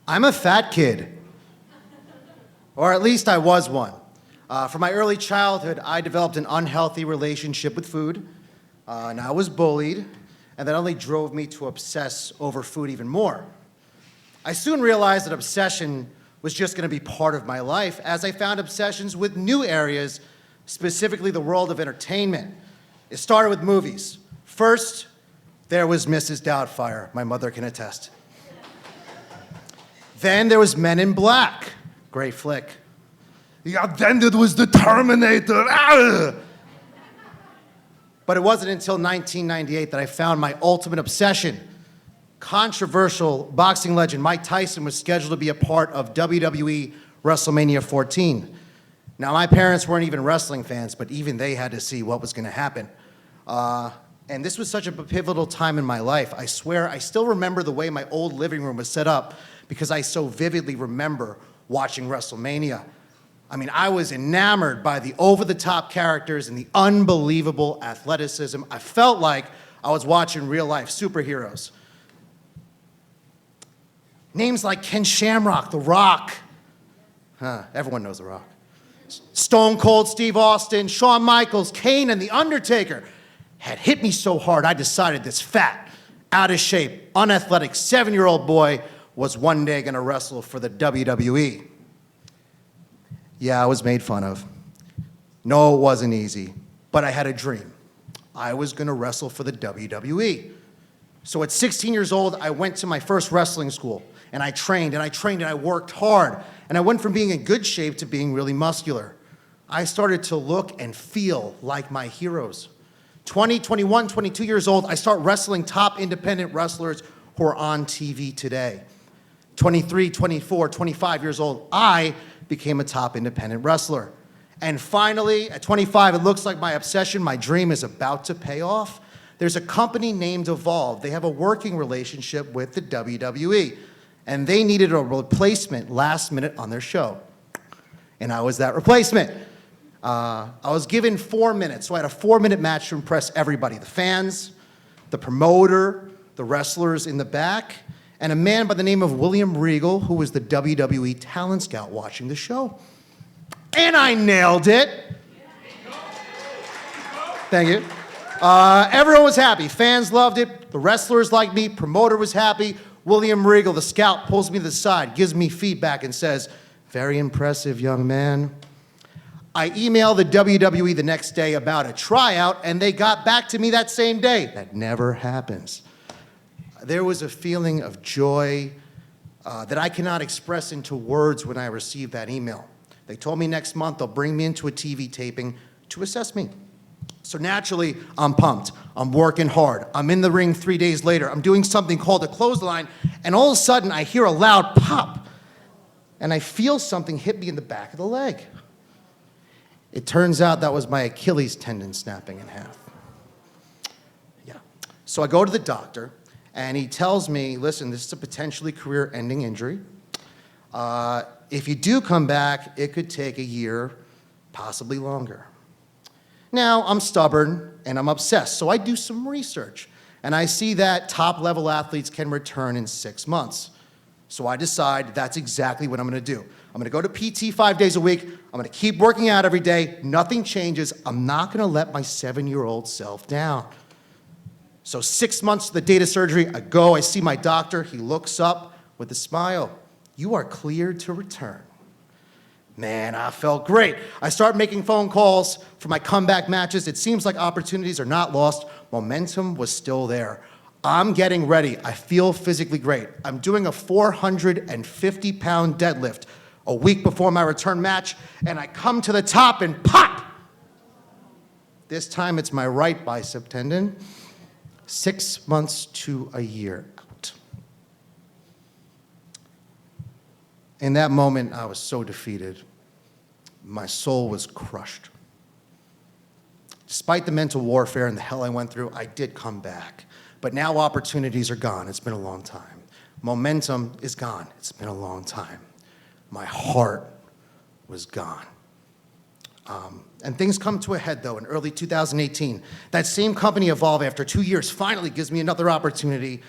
I'm a fat kid. Or at least I was one. From my early childhood, I developed an unhealthy relationship with food, and I was bullied, and that only drove me to obsess over food even more. I soon realized that obsession was just going to be part of my life as I found obsessions with new areas, specifically the world of entertainment. It started with movies. First, there was Mrs. Doubtfire, my mother can attest. Then there was Men in Black, great flick. Yeah, then it was the Terminator. Ah! But it wasn't until 1998 that I found my ultimate obsession. Controversial boxing legend Mike Tyson was scheduled to be a part of WWE WrestleMania 14. Now, my parents weren't even wrestling fans, but even they had to see what was going to happen. And this was such a pivotal time in my life. I swear, I still remember the way my old living room was set up because I so vividly remember watching WrestleMania. I mean, I was enamored by the over-the-top characters and the unbelievable athleticism. I felt like I was watching real-life superheroes. Names like Ken Shamrock, The Rock. Everyone knows The Rock. Stone Cold Steve Austin, Shawn Michaels, Kane, and The Undertaker had hit me so hard I decided this fat, out-of-shape, unathletic 7-year-old boy was one day going to wrestle for the WWE. Yeah, I was made fun of. No, it wasn't easy, but I had a dream. I was going to wrestle for the WWE. So at 16 years old, I went to my first wrestling school, and I trained, and I worked hard, and I went from being in good shape to being really muscular. I started to look and feel like my heroes. 20, 21, 22 years old, I start wrestling top independent wrestlers who are on TV today. 23, 24, 25 years old, I became a top independent wrestler. And finally, at 25, it looks like my obsession, my dream is about to pay off. There's a company named Evolve. They have a working relationship with the WWE, and they needed a replacement last minute on their show. And I was that replacement. I was given 4 minutes, so I had a 4-minute match to impress everybody, the fans, the promoter, the wrestlers in the back, and a man by the name of William Regal, who was the WWE talent scout watching the show. And I nailed it. Thank you. Everyone was happy. Fans loved it. The wrestlers liked me. Promoter was happy. William Regal, the scout, pulls me to the side, gives me feedback, and says, "Very impressive, young man." I emailed the WWE the next day about a tryout, and they got back to me that same day. That never happens. There was a feeling of joy that I cannot express into words when I received that email. They told me next month they'll bring me into a TV taping to assess me. So naturally, I'm pumped. I'm working hard. I'm in the ring 3 days later. I'm doing something called a clothesline, and all of a sudden, I hear a loud pop, and I feel something hit me in the back of the leg. It turns out that was my Achilles tendon snapping in half. Yeah. So I go to the doctor, and he tells me, listen, this is a potentially career-ending injury. If you do come back, it could take a year, possibly longer. Now, I'm stubborn, and I'm obsessed, so I do some research, and I see that top-level athletes can return in 6 months. So I decide that's exactly what I'm going to do. I'm going to go to PT 5 days a week. I'm going to keep working out every day. Nothing changes. I'm not going to let my 7-year-old self down. So 6 months to the date of surgery, I go, I see my doctor. He looks up with a smile. "You are cleared to return." Man, I felt great. I start making phone calls for my comeback matches. It seems like opportunities are not lost. Momentum was still there. I'm getting ready. I feel physically great. I'm doing a 450-pound deadlift a week before my return match, and I come to the top and pop! This time it's my right bicep tendon. 6 months to a year out. In that moment, I was so defeated. My soul was crushed. Despite the mental warfare and the hell I went through, I did come back. But now opportunities are gone. It's been a long time. Momentum is gone. It's been a long time. My heart was gone. And things come to a head, though, in early 2018. That same company, Evolve, after 2 years, finally gives me another opportunity.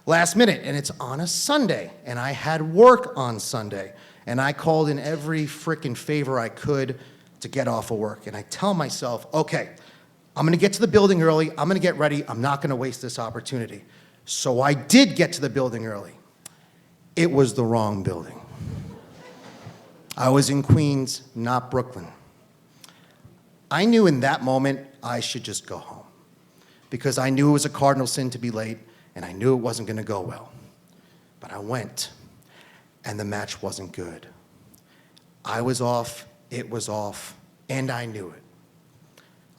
last minute, and it's on a Sunday, and I had work on Sunday, and I called in every frickin' favor I could to get off of work, and I tell myself, okay, I'm gonna get to the building early, I'm gonna get ready, I'm not gonna waste this opportunity. So I did get to the building early. It was the wrong building. I was in Queens, not Brooklyn. I knew in that moment I should just go home because I knew it was a cardinal sin to be late and I knew it wasn't gonna go well. But I went and the match wasn't good. I was off, it was off, and I knew it.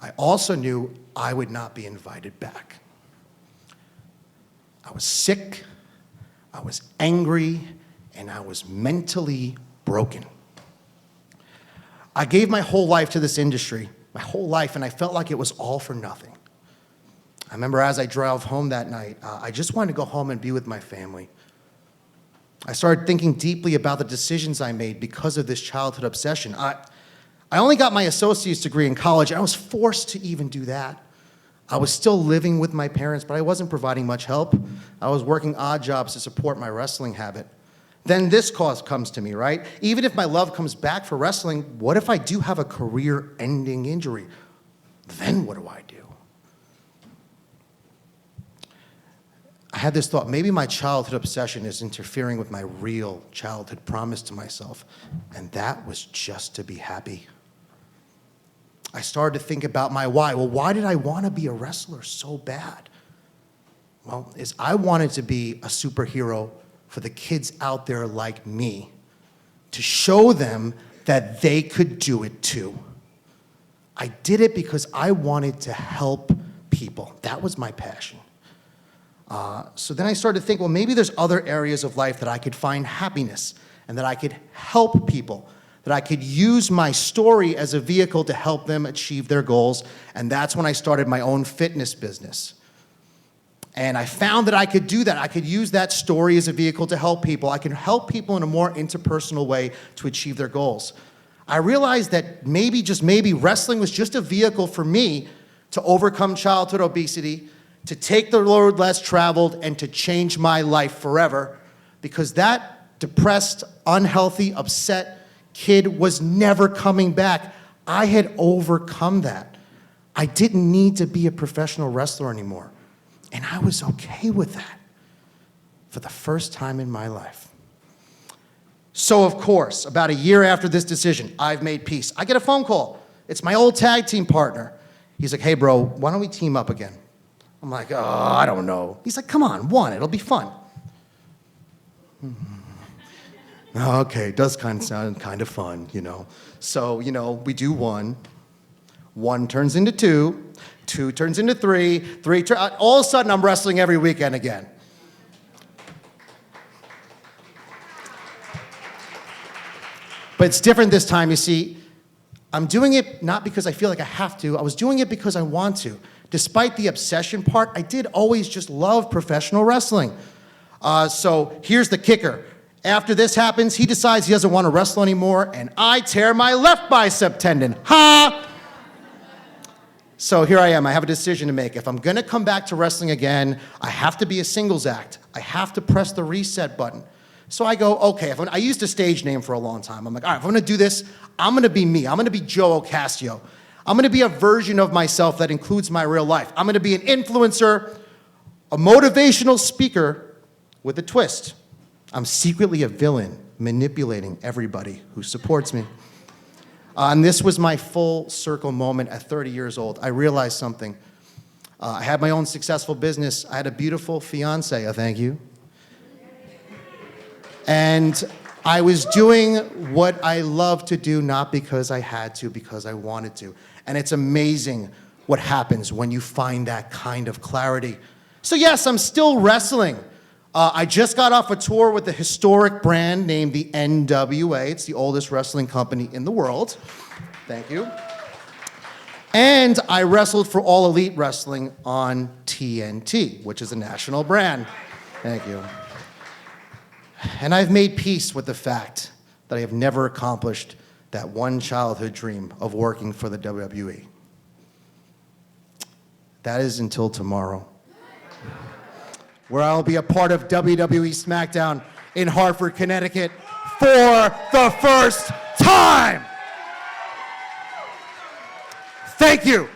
I also knew I would not be invited back. I was sick, I was angry, and I was mentally broken. I gave my whole life to this industry, my whole life, and I felt like it was all for nothing. I remember as I drove home that night, I just wanted to go home and be with my family. I started thinking deeply about the decisions I made because of this childhood obsession. I only got my associate's degree in college, and I was forced to even do that. I was still living with my parents, but I wasn't providing much help. I was working odd jobs to support my wrestling habit. Then this cause comes to me, right? Even if my love comes back for wrestling, what if I do have a career-ending injury? Then what do I do? I had this thought, maybe my childhood obsession is interfering with my real childhood promise to myself, and that was just to be happy. I started to think about my why. Well, why did I want to be a wrestler so bad? Well, I wanted to be a superhero for the kids out there like me, to show them that they could do it too. I did it because I wanted to help people. That was my passion. So then I started to think, well, maybe there's other areas of life that I could find happiness and that I could help people, that I could use my story as a vehicle to help them achieve their goals. And that's when I started my own fitness business. And I found that I could do that. I could use that story as a vehicle to help people. I could help people in a more interpersonal way to achieve their goals. I realized that maybe, just maybe, wrestling was just a vehicle for me to overcome childhood obesity, to take the road less traveled, and to change my life forever, because that depressed, unhealthy, upset kid was never coming back. I had overcome that. I didn't need to be a professional wrestler anymore. And I was okay with that for the first time in my life. So of course, about a year after this decision, I've made peace. I get a phone call. It's my old tag team partner. He's like, hey bro, why don't we team up again? I'm like, oh, I don't know. He's like, come on, one, it'll be fun. Okay, it does kind of sound kind of fun, you know. So, you know, we do one turns into two turns into three, all of a sudden I'm wrestling every weekend again. But it's different this time, you see. I'm doing it not because I feel like I have to, I was doing it because I want to. Despite the obsession part, I did always just love professional wrestling. So here's the kicker. After this happens, he decides he doesn't want to wrestle anymore, and I tear my left bicep tendon. Ha! So here I am, I have a decision to make. If I'm gonna come back to wrestling again, I have to be a singles act. I have to press the reset button. So I go, okay, I used a stage name for a long time. I'm like, all right, if I'm gonna do this, I'm gonna be me. I'm gonna be Joe Ocasio. I'm gonna be a version of myself that includes my real life. I'm gonna be an influencer, a motivational speaker with a twist. I'm secretly a villain, manipulating everybody who supports me. And this was my full circle moment at 30 years old. I realized something. I had my own successful business. I had a beautiful fiance, thank you. And I was doing what I love to do, not because I had to, because I wanted to. And it's amazing what happens when you find that kind of clarity. So yes, I'm still wrestling. I just got off a tour with a historic brand named the NWA. It's the oldest wrestling company in the world. Thank you. And I wrestled for All Elite Wrestling on TNT, which is a national brand. Thank you. And I've made peace with the fact that I have never accomplished that one childhood dream of working for the WWE. That is until tomorrow. where I'll be a part of WWE SmackDown in Hartford, Connecticut for the first time. Thank you.